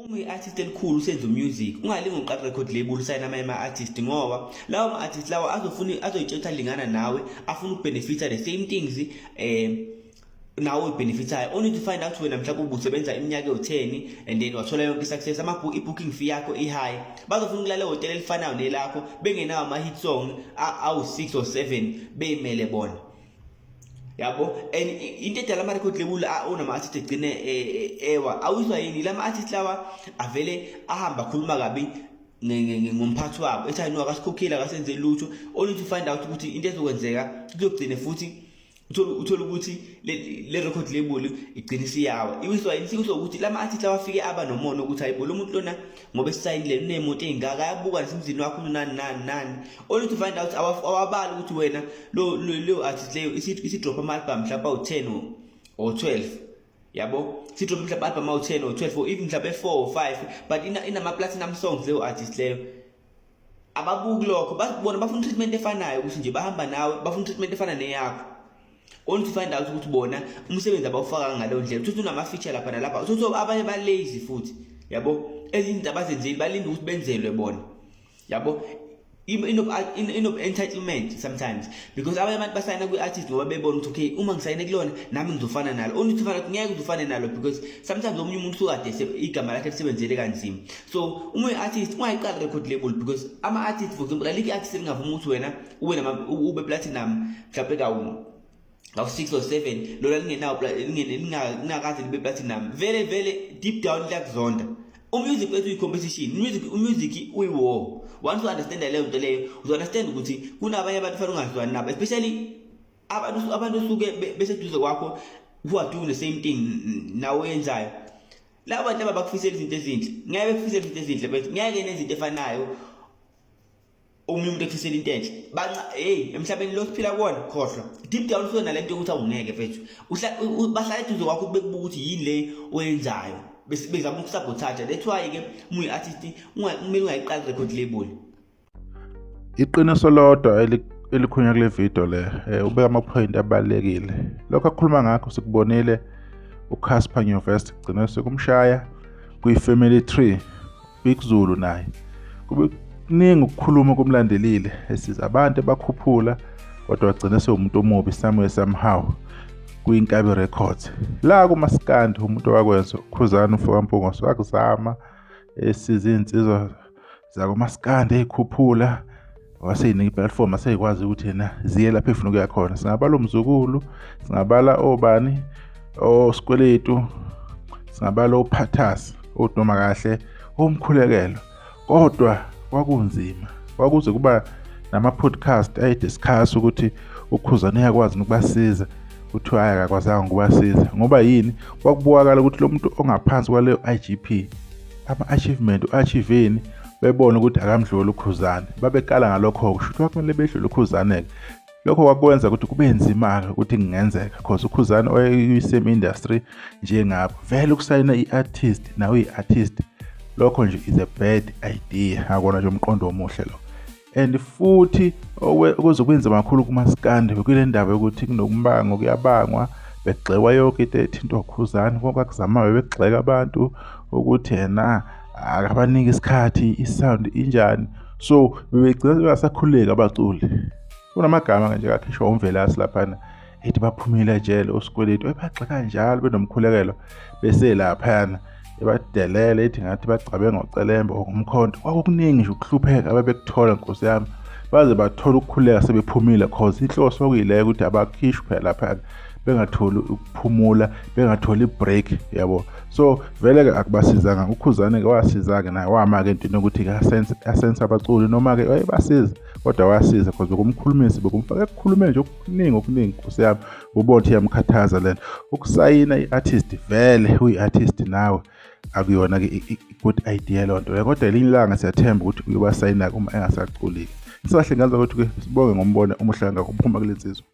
Uma i-artist elikhulu usenza music, ungalingi uqala record label usayina ama-artist ngoba lawo ma-artist lawa azoyitshela lingana nawe, afuna ukubenefita the same things nawe ubenefitayo. Only to find out wena mhlawumbe ubusebenza iminyaka ewu-10 and then wathola yonke i-success, i-booking fee yakho i-high, bazofuna ukulalela ihhotela elifanayo nelakho bengenawo ama-hit song awu-6 or 7 beyimele bona. Yabo, and into edala ama-record label onama-artist egcine ewa awiswa yini lama artist lawa avele ahamba khuluma kabi ngomphathi wabo ethi no akasikhokheli akasenze lutho. Only to find out ukuthi into ezokwenzeka kuzogcine futhi uthola ukuthi le record label igcine isiyawa. Iwiswa yini sikusho ukuthi lama artist lawa afike aba nomono ukuthi hayibo lo muntu lona ngoba esayinile unemoto engaka ayabuka nasemzini wakho nani. Only to find out awabali ukuthi wena lo artist leyo isi drop ama album mhlawumbe awu-10 or 12. Yabo, si drop mhlawumbe album awu-10 or 12 or even mhlawumbe 4 or 5, but inama platinum songs leyo artist leyo ababuki lokho, bona bafuna treatment efanayo ukuthi nje bahamba nawe, bafuna treatment efana neyakho. Only to find out ukuthi bona umsebenzi abawufaka ngaleyo ndlela uthi unama feature lapha nalapha, uthi abanye ba lazy futhi. Yabo, ezinto abazenzeli balinda ukuthi benzelwe bona. Yabo, entitlement sometimes, because abanye abantu basayina kwi-artist ngoba bebona ukuthi okay, uma ngisayine kulona nami ngizofana nalo. Only to find out ngeke uzofane nalo because sometimes omunye umuntu ukade igama lakhe lisebenzele kanzima. So uma uyi-artist ungayiqala record label, because ama-artist for example alikho i-artist elingavuma ukuthi wena ube platinum mhlawumbe kawu-6 or 7 lona lingakaze libe platinum. Vele deep down liyakuzonda. Umusic wethu uyi-competition, umusic uyi-war. Once you understand leyo nto leyo, uzo-understand ukuthi kunabanye abantu fanele ungazwani nabo, especially abantu osuke beseduze kwakho who are doing the same thing nawe oyenzayo. Labo bantu abakufisela izinto ezinhle, ngeke bekufisela izinto ezinhle bethu, ngeke nezinto efanayo omunye umuntu ekufisela into enhle. Emhlabeni lo siphila kuwona khohlwa. Deep down ufuna nalento ukuthi awungeke bethu. Bahlala eduze kwakho bekubuka ukuthi yini le oyenzayo. Bezama ukusabotage. That's why ke umuyi artist kumele ungayiqali record label. Iqiniso lodwa elikhunya kule video le ubeka ama point abalekile. Lokho akhuluma ngakho sikubonile uCasper Nyovest gcina sekumshaya kwi-family tree bikuzulu naye. Kube kuningi ukukhuluma kumlandelile esiza abantu abakhuphula kodwa wagcina sewumuntu omubi somehow kwi-Inkabi Records. La kumaskandi umuntu wakwenza uKhuzani uFokampungwa wakuzama esiza insizwa zakumaskandi ezikhuphula waseyinika iplatform aseyikwazi ukuthi yena ziye lapha efuna ukuya khona. Singabala umzukulu, singabala obani, oSikweletu, singabala uPhathasi, uNoma kahle, umkhulekelo. Kodwa kwakunzima. Kwakuze kuba nama podcast ayidiscuss ukuthi uKhuzani uyakwazi ukubasiza, kuthiwa akakwazanga ukubasiza ngoba yini kwakubonakala ukuthi lo muntu ongaphansi kwaleyo IGP ama-achievement u-achieveni bebona ukuthi akamdluli uKhuzani, babekala ngalokho kusho ukuthi kwakumele bedlule uKhuzani-ke. Lokho kwakwenza ukuthi kube nzima-ke ukuthi kungenzeka because uKhuzani oyisame industry njengapho vele ukusayina i-artist nawe uyi-artist, lokho nje is a bad idea, akona nje umqondo omuhle lo. And futhi okuzokwenza kakhulu kumaskandi bekule ndaba yokuthi kunokumbango kuyabangwa begxekwa yonke into ethinta uKhuzani, konke akuzamayo begxeka abantu ukuthi yena akabaniki isikhathi, isound injani. So bebegcina bengasakhululeki abaculi. Kunamagama nje kakhishwa uMvelasi laphana ethi baphumile ejele oSikweletu ebagxeka kanjalo benomkhulekelo bese lapha yana ebadelele ethi ngathi bagcabe ngocelembe ngomkhonto. Kwakukuningi nje ukuhlupheka ababekuthola Nkosi yami, baze bathola ukukhuleka sebephumile cause inhloso okuyile ukuthi abakhishwe phela lapha bengatholi ukuphumula, bengatholi ibreak, yabo. So vele ke akubasizanga. uKhuzani ke wasiza ke naye wama ke into ukuthi ke asense abaculi noma ke wayebasiza kodwa wasiza cause bekumkhulumisa bekumfaka ekukhulumeni nje okuningi Nkosi yami ubona yamkhathaza lento. Ukusayina i-artist vele uyi-artist nawe akuyona ke good idea lonto, kodwa elinye ilanga siyathemba ukuthi uyobasayina uma engasaculi. Sisahle ngaza ukuthi ke sibonge ngombono umuhle ngakho uphuma kulensizwa.